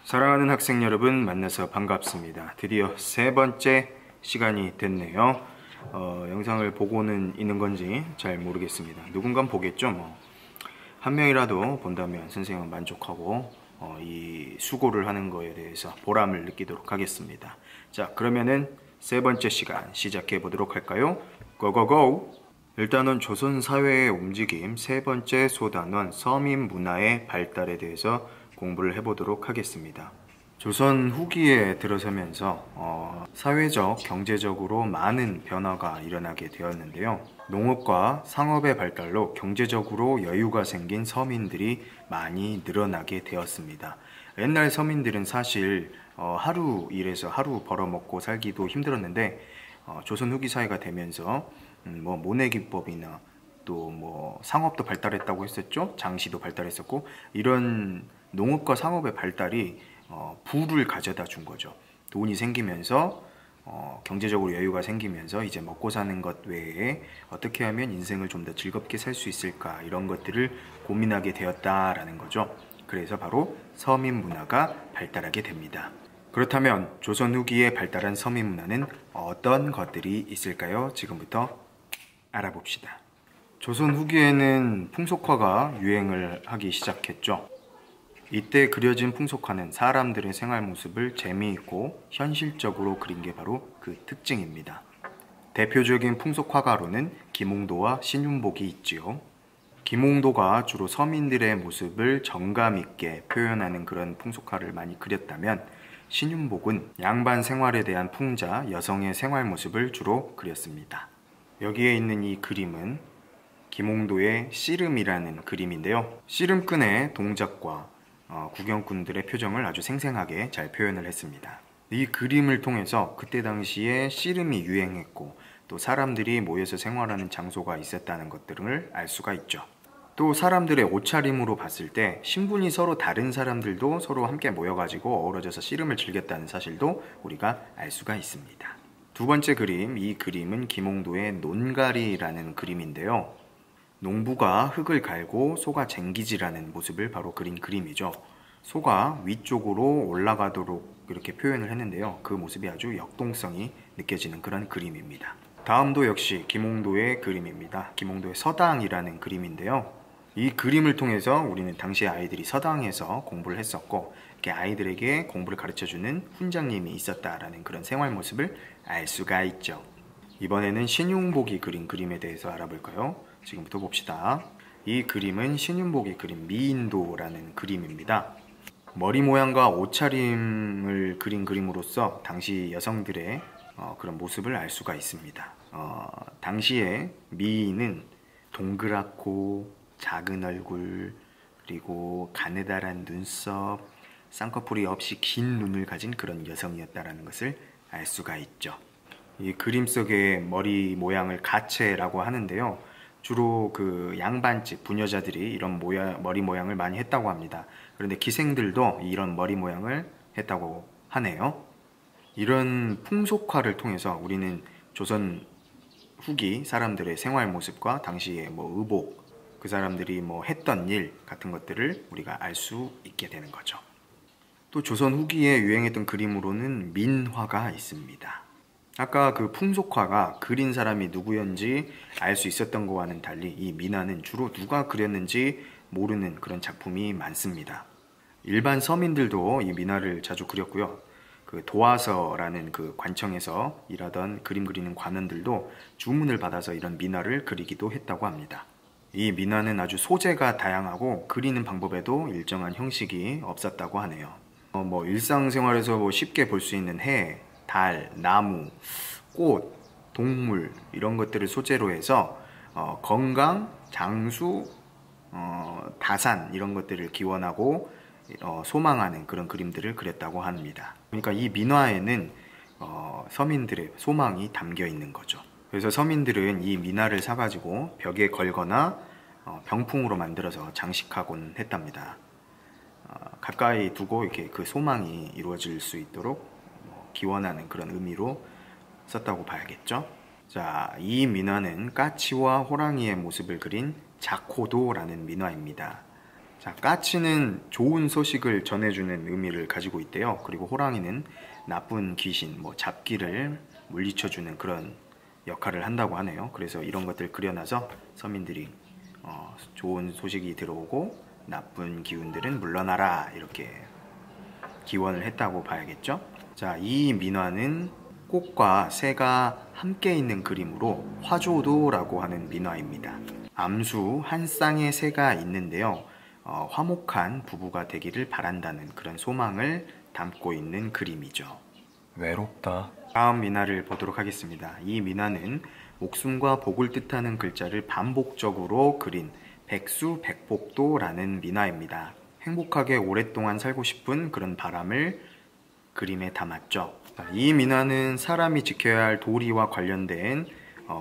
사랑하는 학생 여러분, 만나서 반갑습니다. 드디어 세 번째 시간이 됐네요. 영상을 보고는 있는 건지 잘 모르겠습니다. 누군간 보겠죠. 한 명이라도 본다면 선생님은 만족하고 이 수고를 하는 거에 대해서 보람을 느끼도록 하겠습니다. 자, 그러면은 세 번째 시간 시작해 보도록 할까요? 고고고! 일단은 조선 사회의 움직임 세 번째 소단원 서민 문화의 발달에 대해서 공부를 해보도록 하겠습니다. 조선 후기에 들어서면서 사회적, 경제적으로 많은 변화가 일어나게 되었는데요. 농업과 상업의 발달로 경제적으로 여유가 생긴 서민들이 많이 늘어나게 되었습니다. 옛날 서민들은 사실 하루 일해서 하루 벌어먹고 살기도 힘들었는데 조선 후기 사회가 되면서 모내기법이나 또 상업도 발달했다고 했었죠. 장시도 발달했었고, 이런 농업과 상업의 발달이 부를 가져다 준 거죠. 돈이 생기면서 경제적으로 여유가 생기면서 이제 먹고 사는 것 외에 어떻게 하면 인생을 좀 더 즐겁게 살 수 있을까, 이런 것들을 고민하게 되었다라는 거죠. 그래서 바로 서민 문화가 발달하게 됩니다. 그렇다면 조선 후기에 발달한 서민 문화는 어떤 것들이 있을까요? 지금부터 알아봅시다. 조선 후기에는 풍속화가 유행을 하기 시작했죠. 이때 그려진 풍속화는 사람들의 생활 모습을 재미있고 현실적으로 그린 게 바로 그 특징입니다. 대표적인 풍속화가로는 김홍도와 신윤복이 있지요. 김홍도가 주로 서민들의 모습을 정감 있게 표현하는 그런 풍속화를 많이 그렸다면, 신윤복은 양반 생활에 대한 풍자, 여성의 생활 모습을 주로 그렸습니다. 여기에 있는 이 그림은 김홍도의 씨름이라는 그림인데요. 씨름꾼의 동작과 구경꾼들의 표정을 아주 생생하게 잘 표현을 했습니다. 이 그림을 통해서 그때 당시에 씨름이 유행했고 또 사람들이 모여서 생활하는 장소가 있었다는 것들을 알 수가 있죠. 또 사람들의 옷차림으로 봤을 때 신분이 서로 다른 사람들도 서로 함께 모여가지고 어우러져서 씨름을 즐겼다는 사실도 우리가 알 수가 있습니다. 두 번째 그림, 이 그림은 김홍도의 논가리라는 그림인데요. 농부가 흙을 갈고 소가 쟁기질하는 모습을 바로 그린 그림이죠. 소가 위쪽으로 올라가도록 이렇게 표현을 했는데요. 그 모습이 아주 역동성이 느껴지는 그런 그림입니다. 다음도 역시 김홍도의 그림입니다. 김홍도의 서당이라는 그림인데요. 이 그림을 통해서 우리는 당시 아이들이 서당에서 공부를 했었고, 이렇게 아이들에게 공부를 가르쳐주는 훈장님이 있었다라는 그런 생활 모습을 알 수가 있죠. 이번에는 신윤복이 그린 그림에 대해서 알아볼까요? 지금부터 봅시다. 이 그림은 신윤복이 그린 미인도라는 그림입니다. 머리 모양과 옷차림을 그린 그림으로써 당시 여성들의 그런 모습을 알 수가 있습니다. 당시에 미인은 동그랗고 작은 얼굴, 그리고 가느다란 눈썹, 쌍꺼풀이 없이 긴 눈을 가진 그런 여성이었다는 것을 알 수가 있죠. 이 그림 속의 머리 모양을 가채라고 하는데요. 주로 그 양반집 부녀자들이 이런 머리 모양을 많이 했다고 합니다. 그런데 기생들도 이런 머리 모양을 했다고 하네요. 이런 풍속화를 통해서 우리는 조선 후기 사람들의 생활 모습과 당시의 의복, 그 사람들이 했던 일 같은 것들을 우리가 알 수 있게 되는 거죠. 또 조선 후기에 유행했던 그림으로는 민화가 있습니다. 아까 그 풍속화가 그린 사람이 누구였는지 알 수 있었던 것과는 달리 이 민화는 주로 누가 그렸는지 모르는 그런 작품이 많습니다. 일반 서민들도 이 민화를 자주 그렸고요. 그 도화서라는 그 관청에서 일하던 그림 그리는 관원들도 주문을 받아서 이런 민화를 그리기도 했다고 합니다. 이 민화는 아주 소재가 다양하고 그리는 방법에도 일정한 형식이 없었다고 하네요. 일상생활에서 쉽게 볼 수 있는 해, 달, 나무, 꽃, 동물, 이런 것들을 소재로 해서 건강, 장수, 다산, 이런 것들을 기원하고 소망하는 그런 그림들을 그렸다고 합니다. 그러니까 이 민화에는 서민들의 소망이 담겨 있는 거죠. 그래서 서민들은 이 민화를 사가지고 벽에 걸거나 병풍으로 만들어서 장식하곤 했답니다. 가까이 두고 이렇게 그 소망이 이루어질 수 있도록 기원하는 그런 의미로 썼다고 봐야겠죠. 자, 이 민화는 까치와 호랑이의 모습을 그린 자코도라는 민화입니다. 자, 까치는 좋은 소식을 전해주는 의미를 가지고 있대요. 그리고 호랑이는 나쁜 귀신, 뭐 잡기를 물리쳐주는 그런 역할을 한다고 하네요. 그래서 이런 것들 그려놔서 서민들이 좋은 소식이 들어오고 나쁜 기운들은 물러나라 이렇게 기원을 했다고 봐야겠죠. 자, 이 민화는 꽃과 새가 함께 있는 그림으로 화조도라고 하는 민화입니다. 암수 한 쌍의 새가 있는데요. 화목한 부부가 되기를 바란다는 그런 소망을 담고 있는 그림이죠. 외롭다. 다음 민화를 보도록 하겠습니다. 이 민화는 목숨과 복을 뜻하는 글자를 반복적으로 그린 백수백복도라는 민화입니다. 행복하게 오랫동안 살고 싶은 그런 바람을 그림에 담았죠. 이 민화는 사람이 지켜야 할 도리와 관련된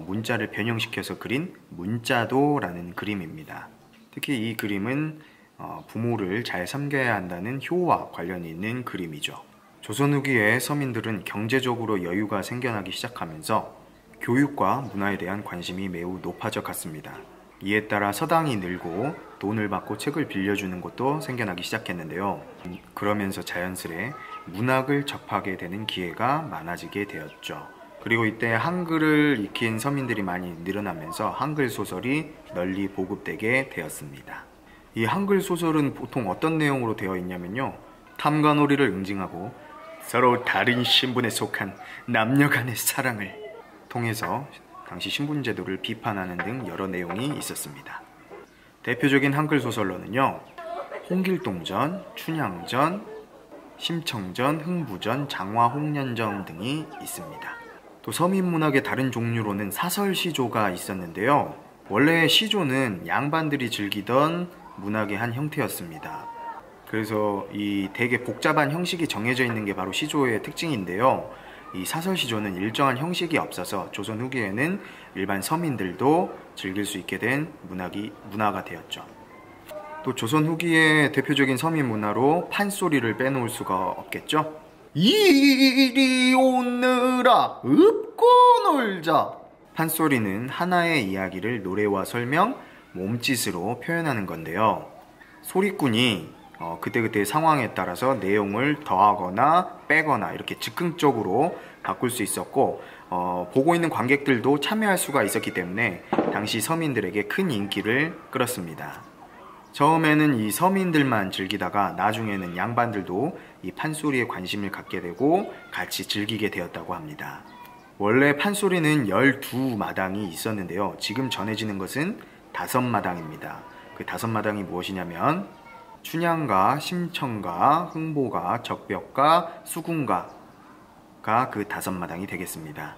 문자를 변형시켜서 그린 문자도라는 그림입니다. 특히 이 그림은 부모를 잘 섬겨야 한다는 효와 관련이 있는 그림이죠. 조선 후기에 서민들은 경제적으로 여유가 생겨나기 시작하면서 교육과 문화에 대한 관심이 매우 높아져 갔습니다. 이에 따라 서당이 늘고 돈을 받고 책을 빌려주는 곳도 생겨나기 시작했는데요. 그러면서 자연스레 문학을 접하게 되는 기회가 많아지게 되었죠. 그리고 이때 한글을 익힌 서민들이 많이 늘어나면서 한글 소설이 널리 보급되게 되었습니다. 이 한글 소설은 보통 어떤 내용으로 되어 있냐면요. 탐관오리를 응징하고 서로 다른 신분에 속한 남녀 간의 사랑을 통해서 당시 신분제도를 비판하는 등 여러 내용이 있었습니다. 대표적인 한글 소설로는요. 홍길동전, 춘향전, 심청전, 흥부전, 장화홍련전 등이 있습니다. 또 서민문학의 다른 종류로는 사설시조가 있었는데요. 원래 시조는 양반들이 즐기던 문학의 한 형태였습니다. 그래서 이 되게 복잡한 형식이 정해져 있는 게 바로 시조의 특징인데요. 이 사설시조는 일정한 형식이 없어서 조선 후기에는 일반 서민들도 즐길 수 있게 된 문화가 되었죠. 또 조선 후기의 대표적인 서민 문화로 판소리를 빼놓을 수가 없겠죠. 이리 오느라 읍고 놀자. 판소리는 하나의 이야기를 노래와 설명, 몸짓으로 표현하는 건데요. 소리꾼이 그때그때 상황에 따라서 내용을 더하거나 빼거나 이렇게 즉흥적으로 바꿀 수 있었고 보고 있는 관객들도 참여할 수가 있었기 때문에 당시 서민들에게 큰 인기를 끌었습니다. 처음에는 이 서민들만 즐기다가 나중에는 양반들도 이 판소리에 관심을 갖게 되고 같이 즐기게 되었다고 합니다. 원래 판소리는 12마당이 있었는데요. 지금 전해지는 것은 5마당입니다. 그 5마당이 무엇이냐면 춘향가, 심청가, 흥보가, 적벽가, 수궁가가 그 5마당이 되겠습니다.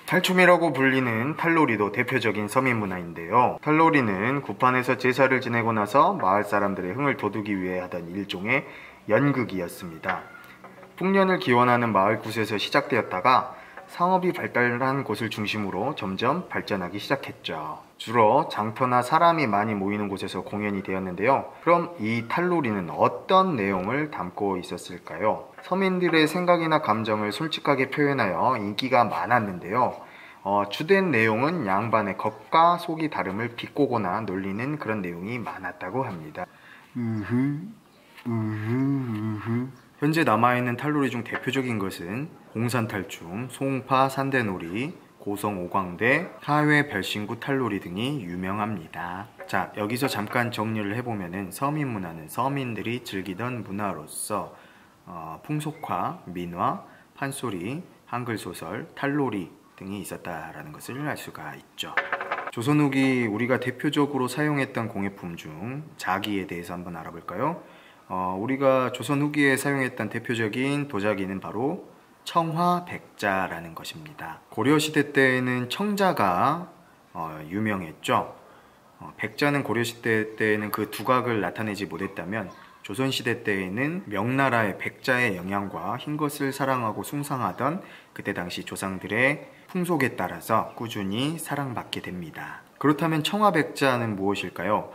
탈춤이라고 불리는 탈놀이도 대표적인 서민 문화인데요. 탈놀이는 구판에서 제사를 지내고 나서 마을 사람들의 흥을 돋우기 위해 하던 일종의 연극이었습니다. 풍년을 기원하는 마을 곳에서 시작되었다가 상업이 발달한 곳을 중심으로 점점 발전하기 시작했죠. 주로 장터나 사람이 많이 모이는 곳에서 공연이 되었는데요. 그럼 이 탈놀이는 어떤 내용을 담고 있었을까요? 서민들의 생각이나 감정을 솔직하게 표현하여 인기가 많았는데요. 주된 내용은 양반의 겉과 속이 다름을 비꼬거나 놀리는 그런 내용이 많았다고 합니다. 현재 남아있는 탈놀이 중 대표적인 것은 공산탈춤, 송파 산대놀이, 고성 오광대, 하회 별신구 탈놀이 등이 유명합니다. 자, 여기서 잠깐 정리를 해보면은 서민 문화는 서민들이 즐기던 문화로서 풍속화, 민화, 판소리, 한글소설, 탈놀이 등이 있었다라는 것을 알 수가 있죠. 조선 후기 우리가 대표적으로 사용했던 공예품 중 자기에 대해서 한번 알아볼까요? 우리가 조선 후기에 사용했던 대표적인 도자기는 바로 청화백자라는 것입니다. 고려시대 때에는 청자가 유명했죠. 백자는 고려시대 때에는 그 두각을 나타내지 못했다면 조선시대 때에는 명나라의 백자의 영향과 흰것을 사랑하고 숭상하던 그때 당시 조상들의 풍속에 따라서 꾸준히 사랑받게 됩니다. 그렇다면 청화백자는 무엇일까요?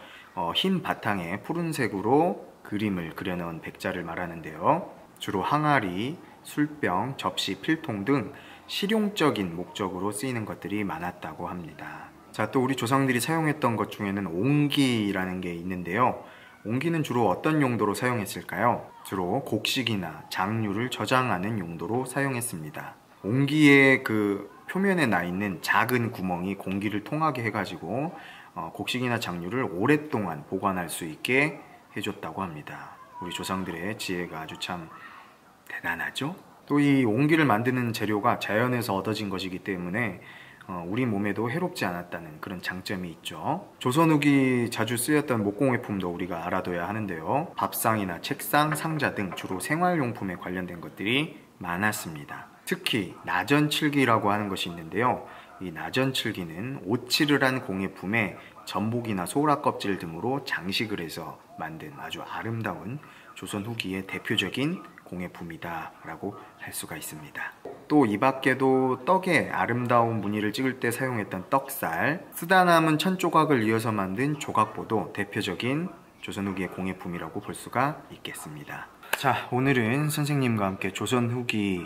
흰 바탕에 푸른색으로 그림을 그려놓은 백자를 말하는데요. 주로 항아리, 술병, 접시, 필통 등 실용적인 목적으로 쓰이는 것들이 많았다고 합니다. 자, 또 우리 조상들이 사용했던 것 중에는 옹기라는 게 있는데요. 옹기는 주로 어떤 용도로 사용했을까요? 주로 곡식이나 장류를 저장하는 용도로 사용했습니다. 옹기의 그 표면에 나 있는 작은 구멍이 공기를 통하게 해가지고 곡식이나 장류를 오랫동안 보관할 수 있게 해줬다고 합니다. 우리 조상들의 지혜가 아주 참 대단하죠? 또 이 옹기를 만드는 재료가 자연에서 얻어진 것이기 때문에 우리 몸에도 해롭지 않았다는 그런 장점이 있죠. 조선 후기 자주 쓰였던 목공예품도 우리가 알아둬야 하는데요. 밥상이나 책상, 상자 등 주로 생활용품에 관련된 것들이 많았습니다. 특히 나전칠기라고 하는 것이 있는데요. 이 나전칠기는 오칠을 한 공예품에 전복이나 소라 껍질 등으로 장식을 해서 만든 아주 아름다운 조선 후기의 대표적인 공예품이다 라고 할 수가 있습니다. 또 이 밖에도 떡에 아름다운 무늬를 찍을 때 사용했던 떡살, 쓰다 남은 천조각을 이어서 만든 조각보도 대표적인 조선 후기의 공예품이라고 볼 수가 있겠습니다. 자, 오늘은 선생님과 함께 조선 후기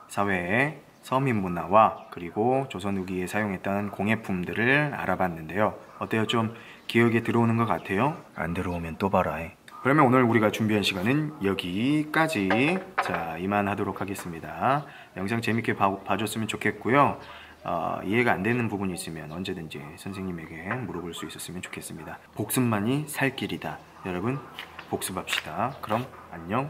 사회의 서민 문화와 그리고 조선 후기에 사용했던 공예품들을 알아봤는데요. 어때요? 좀 기억에 들어오는 것 같아요? 안 들어오면 또 봐라. 그러면 오늘 우리가 준비한 시간은 여기까지. 자, 이만하도록 하겠습니다. 영상 재밌게 봐줬으면 좋겠고요. 이해가 안 되는 부분이 있으면 언제든지 선생님에게 물어볼 수 있었으면 좋겠습니다. 복습만이 살 길이다. 여러분, 복습합시다. 그럼 안녕.